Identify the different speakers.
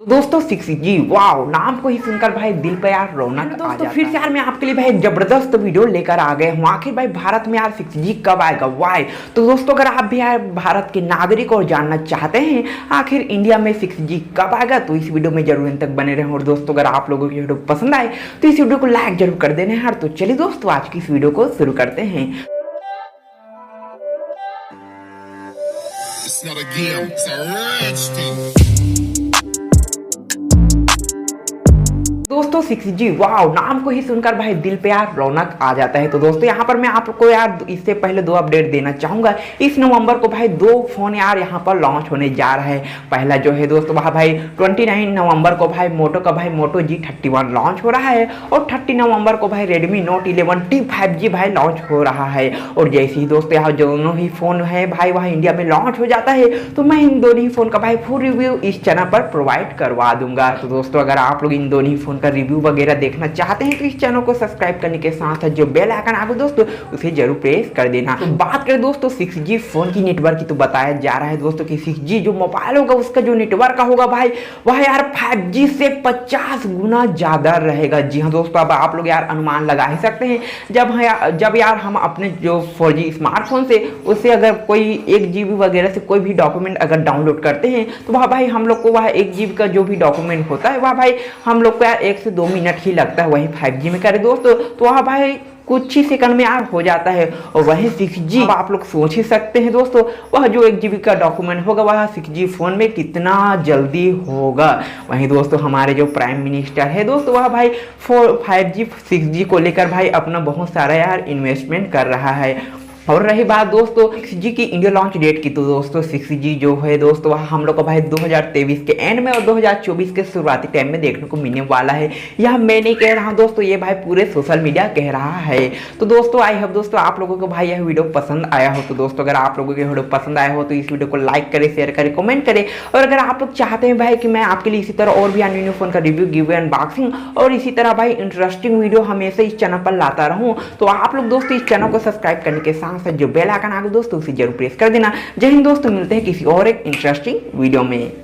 Speaker 1: तो दोस्तों 6G wow नाम को ही सुनकर भाई दिल पे यार रौनक आ जाता है। फिर से यार मैं आपके लिए भाई एक जबरदस्त वीडियो लेकर आ गए हूँ। आखिर भाई भारत में यार 6G कब आएगा वाई। तो दोस्तों अगर आप भी यार भारत के नागरिक और जानना चाहते हैं आखिर इंडिया में 6G कब आएगा तो इस वीडियो में जरूर अंत तक बने रहें। और दोस्तों अगर आप लोगों की वीडियो पसंद आए तो इस वीडियो को लाइक जरूर कर देना यार। तो चलिए दोस्तों आज की इस वीडियो को शुरू करते हैं।
Speaker 2: It's not a game, it's a rich thing.
Speaker 1: दोस्तों 6G वाओ नाम को ही सुनकर भाई दिल पे यार रौनक आ जाता है। तो दोस्तों यहाँ पर मैं आपको यार इससे पहले दो अपडेट देना चाहूंगा। इस नवंबर को भाई दो फोन यार यहाँ पर लॉन्च होने जा रहा है। पहला जो है दोस्तों वहाँ भाई 29 नवंबर को भाई मोटो का भाई मोटो G31 लॉन्च हो रहा है और 30 नवंबर को भाई रेडमी नोट 11T 5G भाई लॉन्च हो रहा है। और जैसे ही दोस्तों यहाँ दोनों ही फोन है भाई वहाँ इंडिया में लॉन्च हो जाता है तो मैं इन दोनों ही फोन का भाई फुल रिव्यू इस चैनल पर प्रोवाइड करवा दूंगा। तो दोस्तों अगर आप लोग इन दोनों ही फोन का रिव्यू वगैरह देखना चाहते हैं तो इस चैनल को सब्सक्राइब करने के साथ साथ जो बेल आइकन आगे दोस्तों उसे जरूर प्रेस कर देना। तो बात करें दोस्तों 6G फोन की नेटवर्क की तो बताया जा रहा है दोस्तों कि 6G जो मोबाइल होगा उसका जो नेटवर्क होगा भाई वह यार 5G से 50 गुना ज्यादा रहेगा। जी हाँ दोस्तों अब आप लोग यार अनुमान लगा ही सकते हैं जब यार हम अपने जो 4G स्मार्टफोन से उससे अगर कोई 1 GB वगैरह से कोई भी डॉक्यूमेंट अगर डाउनलोड करते हैं तो वह भाई हम लोग को वह 1 GB का जो भी डॉक्यूमेंट होता है वह भाई हम लोग को यार 1 से 2 मिनट ही लगता है। वही 5G में करें दोस्तों तो वह भाई कुछ ही सेकंड में यार हो जाता है। और वही 6G आप लोग सोच ही सकते हैं दोस्तों वह जो 1 GB का डॉक्यूमेंट होगा वह 6G फोन में कितना जल्दी होगा। वहीं दोस्तों हमारे जो प्राइम मिनिस्टर है दोस्तों वह भाई 5G 6G को लेकर भाई अपना बहुत सारा यार इन्वेस्टमेंट कर रहा है। और रही बात दोस्तों 6G की इंडिया लॉन्च डेट की तो दोस्तों 6G जो है दोस्तों वह हम लोग को भाई 2023 के एंड में और 2024 के शुरुआती टाइम में देखने को मिलने वाला है। यह मैं नहीं कह रहा हूं दोस्तों ये भाई पूरे सोशल मीडिया कह रहा है। तो दोस्तों आई होप दोस्तों आप लोगों को भाई यह वीडियो पसंद आया हो। तो दोस्तों अगर आप लोगों की वीडियो पसंद आया हो तो इस वीडियो को लाइक करें, शेयर करें, कमेंट करें। और अगर आप लोग चाहते हैं भाई कि मैं आपके लिए इसी तरह और भी अन्य न्यू फोन का रिव्यू गिव अनबॉक्सिंग और इसी तरह भाई इंटरेस्टिंग वीडियो हमेशा इस चैनल पर लाता रहूं तो आप लोग दोस्तों इस चैनल को सब्सक्राइब करने के साथ साथ जो बेल आइकन आगे दोस्तों उसे जरूर प्रेस कर देना। जय हिंद दोस्तों मिलते हैं किसी और एक इंटरेस्टिंग वीडियो में।